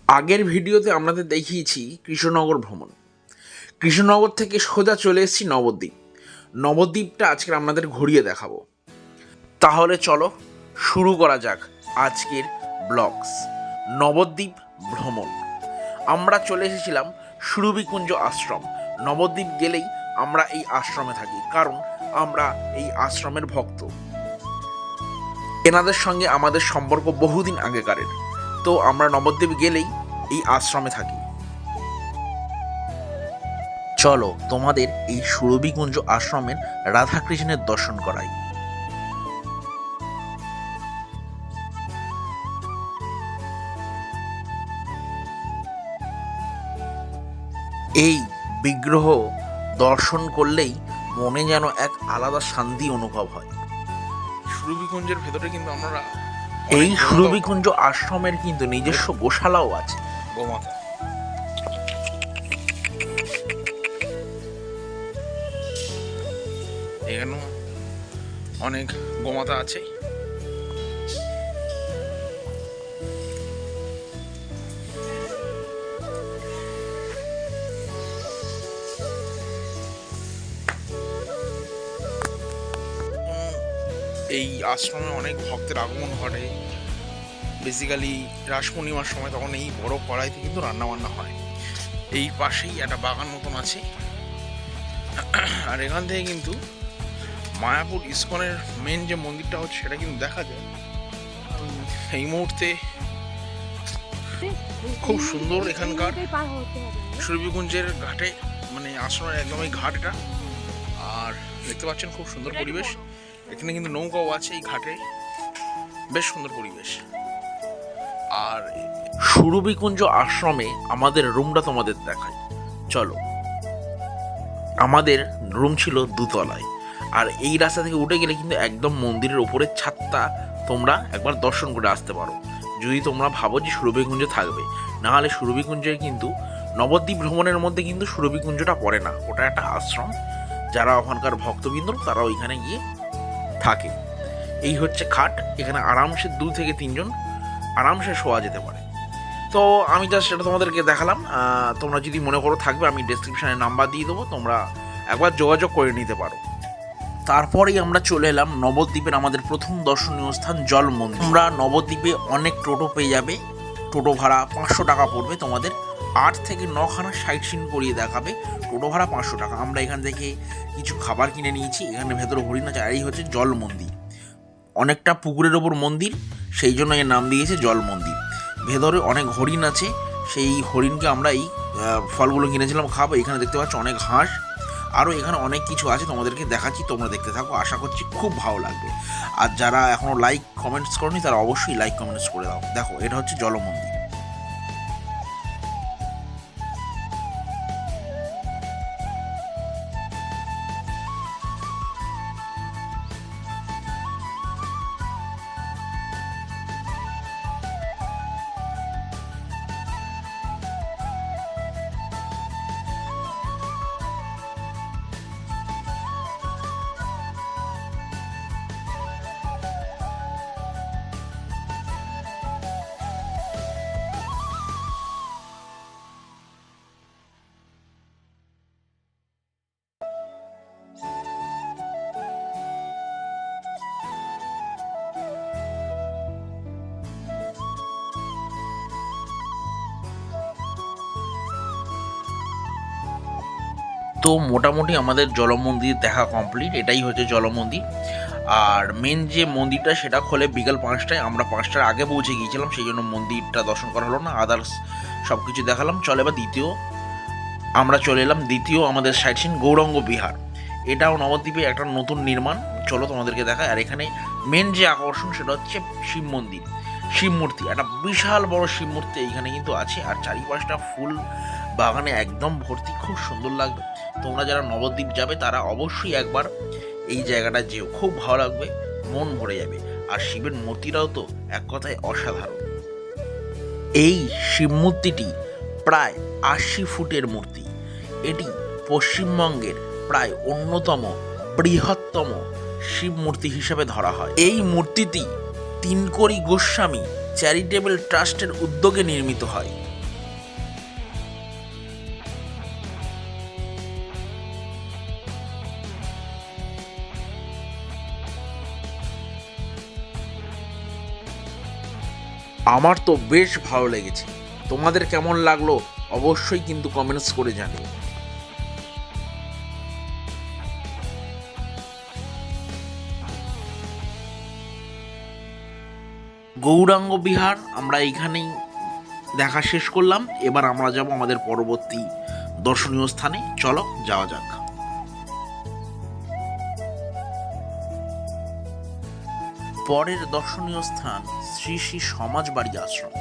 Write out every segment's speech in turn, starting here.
আগের ভিডিওতে আপনাদের দেখিয়েছি কৃষ্ণনগর ভ্রমণ। কৃষ্ণনগর থেকে সোজা চলে এসেছি নবদ্বীপ। নবদ্বীপটা আজকে আপনাদের ঘুরিয়ে দেখাবো। তাহলে চলো শুরু করা যাক আজকের ব্লগস। নবদ্বীপ ভ্রমণ। আমরা চলে এসেছিলাম সুরভিকুঞ্জ আশ্রম। নবদ্বীপ গেলেই আমরা এই আশ্রমে থাকি, কারণ আমরা এই আশ্রমের ভক্ত। এনাদের সঙ্গে আমাদের সম্পর্ক বহুদিন আগেকারের, তো আমরা নবদ্বীপ গেলেই এই আশ্রমে থাকি। চলো তোমাদের এই সুরভিকুঞ্জ আশ্রমের রাধাকৃষ্ণের দর্শন করাই। এই বিগ্রহ দর্শন করলেই মনে যেন এক আলাদা শান্তি অনুভব হয়। সুরভিকুঞ্জের ভেতরে কিন্তু আমরা এই সুরভিকুঞ্জ আশ্রমের কিন্তু নিজস্ব গোশালাও আছে। গোমাতা এখানেও অনেক গোমাতা আছে। এই আশ্রমে অনেক ভক্তের আগমন ঘটে। বেসিক্যালি রাস পূর্ণিমার সময় তখন এই বড় কড়াইতে কিন্তু রান্না বান্না হয়। এই পাশেই একটা বাগান মতন আছে, আর এখান থেকে কিন্তু মায়াপুর ইসকনের মেন যে মন্দিরটা হচ্ছে সেটা কিন্তু দেখা যায়। এই মুহূর্তে খুব সুন্দর এখানকার সুরভিকুঞ্জের ঘাটে, মানে আশ্রমের একদমই ঘাট এটা। আর দেখতে পাচ্ছেন খুব সুন্দর পরিবেশ। এখানে কিন্তু নৌকাও আছে এই ঘাটে, বেশ সুন্দর পরিবেশ। আর সুরভিকুঞ্জ আশ্রমে আমাদের রুমটা তোমাদের দেখাই, চলো। আমাদের রুম ছিল দোতলায়, আর এই রাস্তা থেকে উঠে গেলে কিন্তু একদম মন্দিরের উপরের ছাদটা তোমরা একবার দর্শন করে আসতে পারো, যদি তোমরা ভাবো যে সুরভিকুঞ্জে থাকবে। নাহলে সুরভিকুঞ্জের কিন্তু নবদ্বীপ ভ্রমণের মধ্যে কিন্তু সুরভিকুঞ্জটা পড়ে না, ওটা একটা আশ্রম। যারা ওখানকার ভক্তবৃন্দ তারা ওইখানে গিয়ে থাকে। এই হচ্ছে খাট, এখানে আরামসে 2 থেকে 3 জন আরামসে শোয়া যেতে পারে। তো আমি জাস্ট সেটা তোমাদেরকে দেখালাম। তোমরা যদি মনে করো থাকবে, আমি ডেসক্রিপশানে নাম্বার দিয়ে দেবো, তোমরা একবার যোগাযোগ করে নিতে পারো। তারপরেই আমরা চলে এলাম নবদ্বীপের আমাদের প্রথম দর্শনীয় স্থান জল মন্দির। তোমরা নবদ্বীপে অনেক টোটো পেয়ে যাবে। টোটো ভাড়া 500 টাকা পড়বে তোমাদের। 8 থেকে 9 খানা সাইট সিন করিয়ে দেখাবে। টোটো ভাড়া 500 টাকা। আমরা এখান থেকে কিছু খাবার কিনে নিয়েছি। এখানে ভেতরে হরিণ আছে, আর এই হচ্ছে জল মন্দির। অনেকটা পুকুরের ওপর মন্দির, সেই জন্য এর নাম দিয়েছে জল মন্দির। ভেতরে অনেক হরিণ আছে, সেই হরিণকে আমরা এই ফলগুলো কিনেছিলাম খাবো। এখানে দেখতে পাচ্ছ অনেক হাঁস, আরও এখানে অনেক কিছু আছে, তোমাদেরকে দেখাচ্ছি, তোমরা দেখতে থাকো। আশা করছি খুব ভালো লাগবে। আর যারা এখনও লাইক কমেন্টস করনি তারা অবশ্যই লাইক কমেন্টস করে দাও। দেখো, এটা হচ্ছে জলমন্দির। তো মোটামুটি আমাদের জলমন্দির দেখা কমপ্লিট। এটাই হচ্ছে জলমন্দির। আর মেন যে মন্দিরটা সেটা খোলে বিকাল 5টায়। আমরা 5টার আগে পৌঁছে গিয়েছিলাম, সেই জন্য মন্দিরটা দর্শন করা হলো না। আদার্স সব কিছু দেখালাম। চলে এবার আমরা চলে এলাম দ্বিতীয় আমাদের সাইট সিন গৌরাঙ্গ বিহার। এটাও নবদ্বীপে একটা নতুন নির্মাণ। চলো তোমাদেরকে দেখায়। আর এখানে মেন যে আকর্ষণ সেটা হচ্ছে শিব মন্দির, শিব মূর্তি। একটা বিশাল বড় শিব মূর্তি এইখানে কিন্তু আছে, আর চারিপাশটা ফুল বাগানে একদম ভর্তি, খুব সুন্দর লাগবে। তোমরা যারা নবদ্বীপ যাবে তারা অবশ্যই একবার এই জায়গাটা যেও, খুব ভালো লাগবে, মন ভরে যাবে। আর শিবের মূর্তিটাও তো এক কথায় অসাধারণ। এই শিব মূর্তিটি প্রায় 80 ফুটের মূর্তি। এটি পশ্চিমবঙ্গের প্রায় অন্যতম বৃহত্তম শিব মূর্তি হিসেবে ধরা হয়। এই মূর্তিটি তিনকড়ি গোস্বামী চ্যারিটেবল ট্রাস্টের উদ্যোগে নির্মিত হয়। আমার তো বেশ ভালো লেগেছে। তোমাদের কেমন লাগলো অবশ্যই কিন্তু কমেন্টস করে জানিও। গৌরাঙ্গ বিহার আমরা এইখানেই দেখা শেষ করলাম। এবার আমরা যাব আমাদের পরবর্তী দর্শনীয় স্থানে। চলো যাওয়া যাক। পরের দর্শনীয় স্থান শ্রী শ্রী সমাজবাড়ি আশ্রম।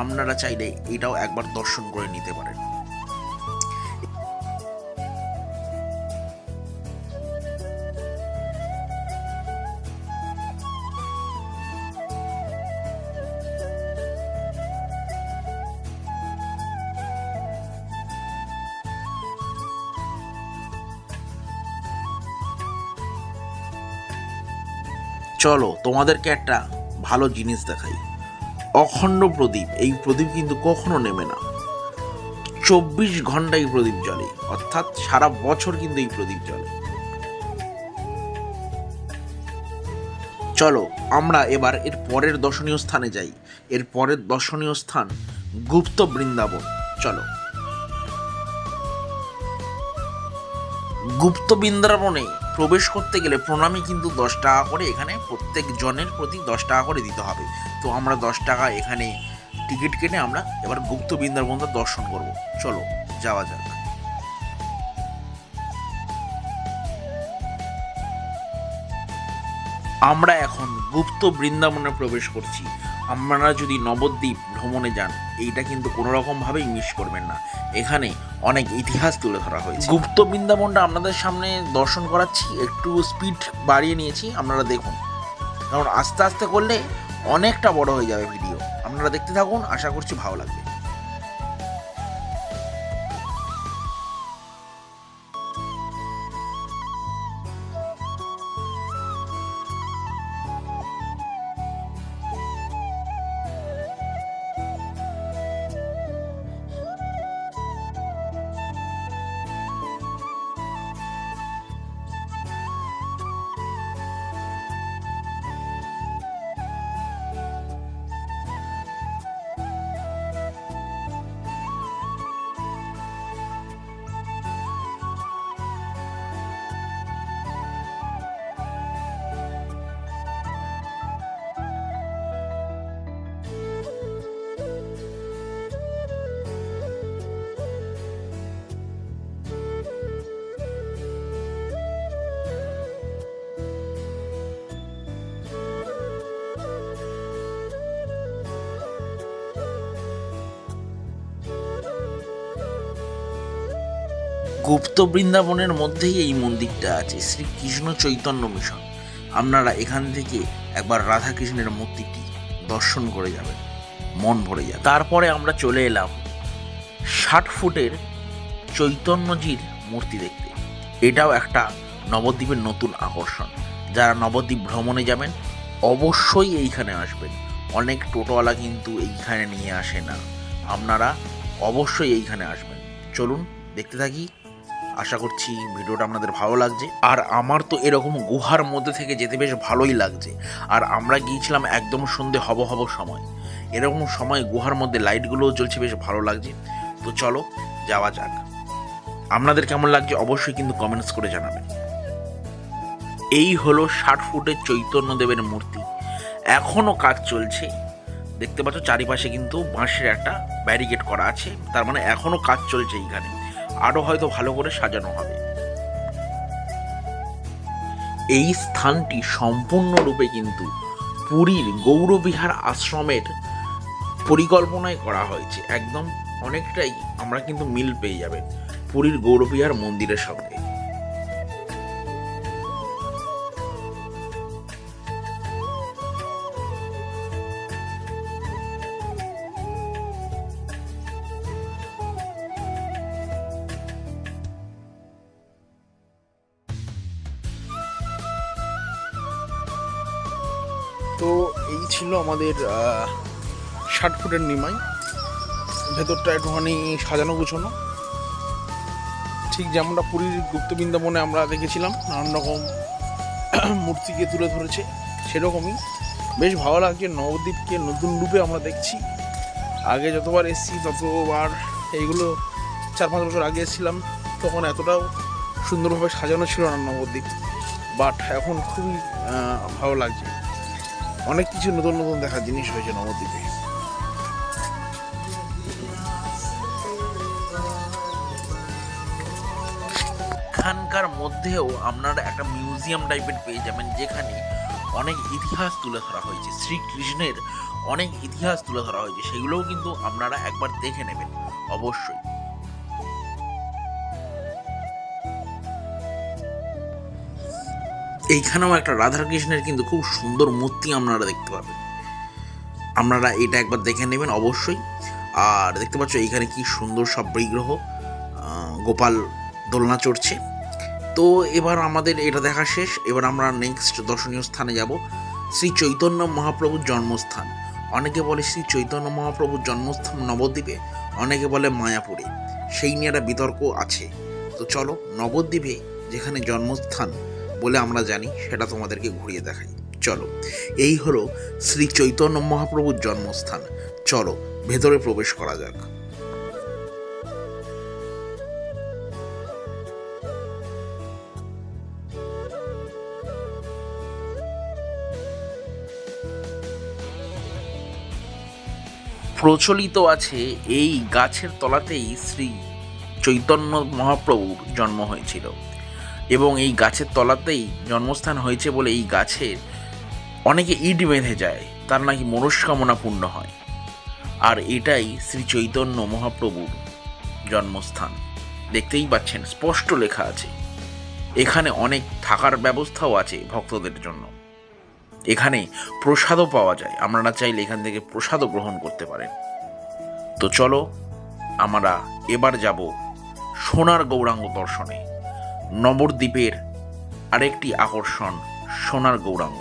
আপনারা চাইলে এটাও একবার দর্শন করে নিতে পারেন। চলো তোমাদেরকে একটা ভালো জিনিস দেখাই। অখণ্ড প্রদীপ, এই প্রদীপ কিন্তু কখনো নেমে না। 24 ঘন্টা এই প্রদীপ জ্বলে, অর্থাৎ সারা বছর কিন্তু এই প্রদীপ জ্বলে। চলো আমরা এবার এর পরের দর্শনীয় স্থানে যাই। এর পরের দর্শনীয় স্থান গুপ্ত বৃন্দাবন। চলো। গুপ্ত বৃন্দাবনে প্রবেশ করতে গেলে প্রণামী কিন্তু 10 টাকা করে, এখানে প্রত্যেক জনের প্রতি 10 টাকা করে দিতে হবে। তো আমরা 10 টাকা এখানে টিকিট কেটে আমরা এবার গুপ্ত বৃন্দাবনটা দর্শন করব। চলো যাওয়া যাক। আমরা এখন গুপ্ত বৃন্দাবনে প্রবেশ করছি। আপনারা যদি নবদ্বীপ ভ্রমণে যান, এইটা কিন্তু কোনো রকম ভাবেই মিস করবেন না। এখানে অনেক ইতিহাস তুলে ধরা হয়েছে। গুপ্ত বৃন্দাবনটা আপনাদের সামনে দর্শন করাচ্ছি, একটু স্পিড বাড়িয়ে নিয়েছি, আপনারা দেখুন, কারণ আস্তে আস্তে করলে অনেকটা বড় হয়ে যাবে ভিডিও। আপনারা দেখতে থাকুন, আশা করছি ভালো লাগবে। গুপ্ত বৃন্দাবনের মধ্যেই এই মন্দিরটা আছে, শ্রীকৃষ্ণ চৈতন্য মিশন। আপনারা এখান থেকে একবার রাধাকৃষ্ণের মূর্তিটি দর্শন করে যাবেন, মন ভরে যাবে। তারপরে আমরা চলে এলাম 60 ফুটের চৈতন্যজির মূর্তি দেখতে। এটাও একটা নবদ্বীপের নতুন আকর্ষণ। যারা নবদ্বীপ ভ্রমণে যাবেন অবশ্যই এইখানে আসবেন। অনেক টোটোওয়ালা কিন্তু এইখানে নিয়ে আসে না, আপনারা অবশ্যই এইখানে আসবেন। চলুন দেখতে থাকি। আশা করছি ভিডিওটা আপনাদের ভালো লাগছে। আর আমার তো এরকম গুহার মধ্যে থেকে যেতে বেশ ভালোই লাগছে। আর আমরা গিয়েছিলাম একদম সন্ধে হব সময়। এরকম সময় গুহার মধ্যে লাইটগুলোও জ্বলছে, বেশ ভালো লাগছে। তো চলো যাওয়া যাক। আপনাদের কেমন লাগছে অবশ্যই কিন্তু কমেন্টস করে জানাবেন। এই হলো 60 ফুটের চৈতন্যদেবের মূর্তি। এখনও কাজ চলছে, দেখতে পাচ্ছ চারিপাশে কিন্তু বাঁশের একটা ব্যারিকেড করা আছে, তার মানে এখনও কাজ চলছে। এইখানে আরও হয়তো ভালো করে সাজানো হবে। এই স্থানটি সম্পূর্ণরূপে কিন্তু পুরীর গৌরবিহার আশ্রমের পরিকল্পনায় করা হয়েছে। একদম অনেকটাই আমরা কিন্তু মিল পেয়ে যাবেন পুরীর গৌরবিহার মন্দিরের সঙ্গে। তো এই ছিল আমাদের 60 ফুটের নিমাই। ভেতরটা একটুখানি সাজানো গুছানো, ঠিক যেমনটা পুরীর গুপ্ত বৃন্দাবনে আমরা দেখেছিলাম নানান রকম মূর্তিকে তুলে ধরেছে, সেরকমই বেশ ভালো লাগছে, নবদ্বীপকে নতুন রূপে আমরা দেখছি। আগে যতবার এসেছি ততবার এইগুলো 4-5 বছর আগে এসেছিলাম, তখন এতটাও সুন্দরভাবে সাজানো ছিল না নবদ্বীপ, বাট এখন খুবই ভালো লাগছে। অনেক কিছু নতুন নতুন দেখার জিনিস হয়েছে নবদ্বীপে। এখানকার মধ্যেও আপনারা একটা মিউজিয়াম টাইপের পেয়ে যাবেন, যেখানে অনেক ইতিহাস তুলে ধরা হয়েছে, শ্রীকৃষ্ণের অনেক ইতিহাস তুলে ধরা হয়েছে, সেগুলোও কিন্তু আপনারা একবার দেখে নেবেন অবশ্যই। এইখানেও একটা রাধাকৃষ্ণের কিন্তু খুব সুন্দর মূর্তি আপনারা দেখতে পাবেন, আপনারা এটা একবার দেখে নেবেন অবশ্যই। আর দেখতে পাচ্ছ এইখানে কি সুন্দর সব বিগ্রহ, গোপাল দোলনা চড়ছে। তো এবার আমাদের এটা দেখা শেষ, এবার আমরা নেক্সট দর্শনীয় স্থানে যাব, শ্রী চৈতন্য মহাপ্রভুর জন্মস্থান। অনেকে বলে শ্রী চৈতন্য মহাপ্রভুর জন্মস্থান নবদ্বীপে, অনেকে বলে মায়াপুরে, সেই নিয়ে একটা বিতর্ক আছে। তো চলো, নবদ্বীপে যেখানে জন্মস্থান বলে আমরা জানি সেটা তোমাদেরকে ঘুরিয়ে দেখাই। চলো, এই হলো শ্রী চৈতন্য মহাপ্রভুর জন্মস্থান। চলো ভেতরে প্রবেশ করা যাক। প্রচলিত আছে এই গাছের তলাতেই শ্রী চৈতন্য মহাপ্রভুর জন্ম হয়েছিল, এবং এই গাছের তলাতেই জন্মস্থান হয়েছে বলে এই গাছের অনেকে ইট বেঁধে যায়, তার নাকি মনস্কামনা পূর্ণ হয়। আর এটাই শ্রী চৈতন্য মহাপ্রভুর জন্মস্থান। দেখতেই পাচ্ছেন স্পষ্ট লেখা আছে। এখানে অনেক থাকার ব্যবস্থাও আছে ভক্তদের জন্য। এখানে প্রসাদও পাওয়া যায়, আপনারা চাইলে এখান থেকে প্রসাদও গ্রহণ করতে পারেন। তো চলো আমরা এবার যাব সোনার গৌরাঙ্গ দর্শনে। নবদ্বীপের আরেকটি আকর্ষণ সোনার গৌরাঙ্গ।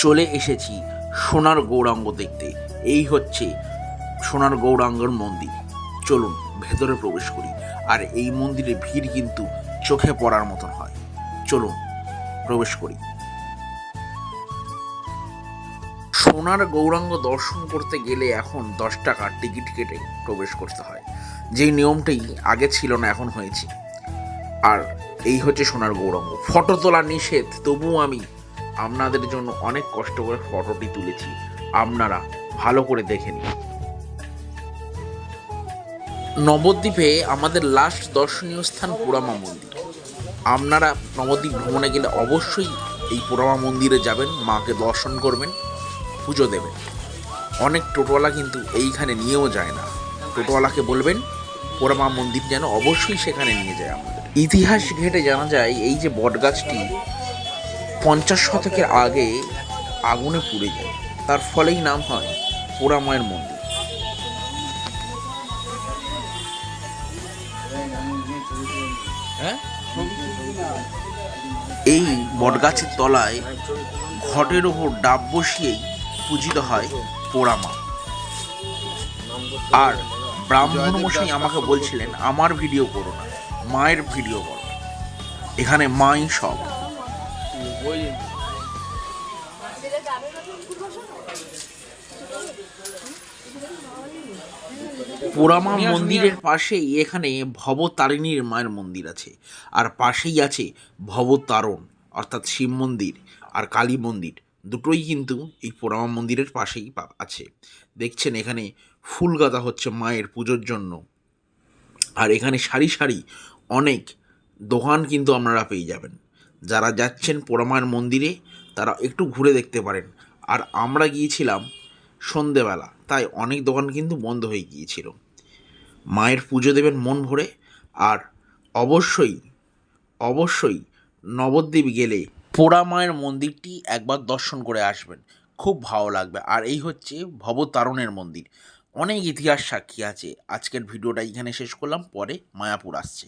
চলে এসেছি সোনার গৌরাঙ্গ দেখতে। এই হচ্ছে সোনার গৌরাঙ্গর মন্দির। চলুন ভেতরে প্রবেশ করি। আর এই মন্দিরে ভিড় কিন্তু চোখে পড়ার মতন হয়। চলুন প্রবেশ করি। সোনার গৌরাঙ্গ দর্শন করতে গেলে এখন 10 টাকা টিকিট কেটে প্রবেশ করতে হয়, যেই নিয়মটাই আগে ছিল না, এখন হয়েছে। আর এই হচ্ছে সোনার গৌরাঙ্গ। ফটো তোলা নিষেধ, তবুও আমি আপনাদের জন্য অনেক কষ্ট করে ফটোটি তুলেছি, আপনারা ভালো করে দেখে নিন। নবদ্বীপে আমাদের লাস্ট দর্শনীয় স্থান পোড়ামা মন্দির। আপনারা নবদ্বীপ ভ্রমণে গেলে অবশ্যই এই পোড়ামা মন্দিরে যাবেন, মাকে দর্শন করবেন, পুজো দেবেন। অনেক টোটোওয়ালা কিন্তু এইখানে নিয়েও যায় না, টোটোওয়ালাকে বলবেন পোড়ামা মন্দির যেন অবশ্যই সেখানে নিয়ে যায় আমাদের। ইতিহাস ঘেঁটে জানা যায় এই যে বটগাছটি 50 শতকের আগে আগুনে পুড়ে যায়, তার ফলেই নাম হয় পোড়ামায়ের মন্দির। এই বটগাছের তলায় ঘটের ওপর ডাব বসিয়েই পূজিত হয় পোড়ামা। আর ব্রাহ্মণ মশাই আমাকে বলছিলেন আমার ভিডিও করো না, মায়ের ভিডিও করো, এখানে মাই সব। পোড়ামা মন্দিরের পাশেই এখানে ভবতারিণীর মায়ের মন্দির আছে, আর পাশেই আছে ভবতারণ অর্থাৎ শিব মন্দির আর কালী মন্দির, দুটোই কিন্তু এই পোড়ামা মন্দিরের পাশেই আছে। দেখছেন এখানে ফুল গাঁথা হচ্ছে মায়ের পুজোর জন্য। আর এখানে সারি সারি অনেক দোকান কিন্তু আপনারা পেয়ে যাবেন। যারা যাচ্ছেন পোড়ামার মন্দিরে তারা একটু ঘুরে দেখতে পারেন। আর আমরা গিয়েছিলাম সন্ধেবেলা, তাই অনেক দোকান কিন্তু বন্ধ হয়ে গিয়েছিল। মায়ের পুজো দেবেন মন ভরে। আর অবশ্যই অবশ্যই নবদ্বীপ গেলে পোড়া মায়ের মন্দিরটি একবার দর্শন করে আসবেন, খুব ভালো লাগবে। আর এই হচ্ছে ভবতারণের মন্দির, অনেক ইতিহাস সাক্ষী আছে। আজকের ভিডিওটা এখানে শেষ করলাম, পরে মায়াপুর আসছে।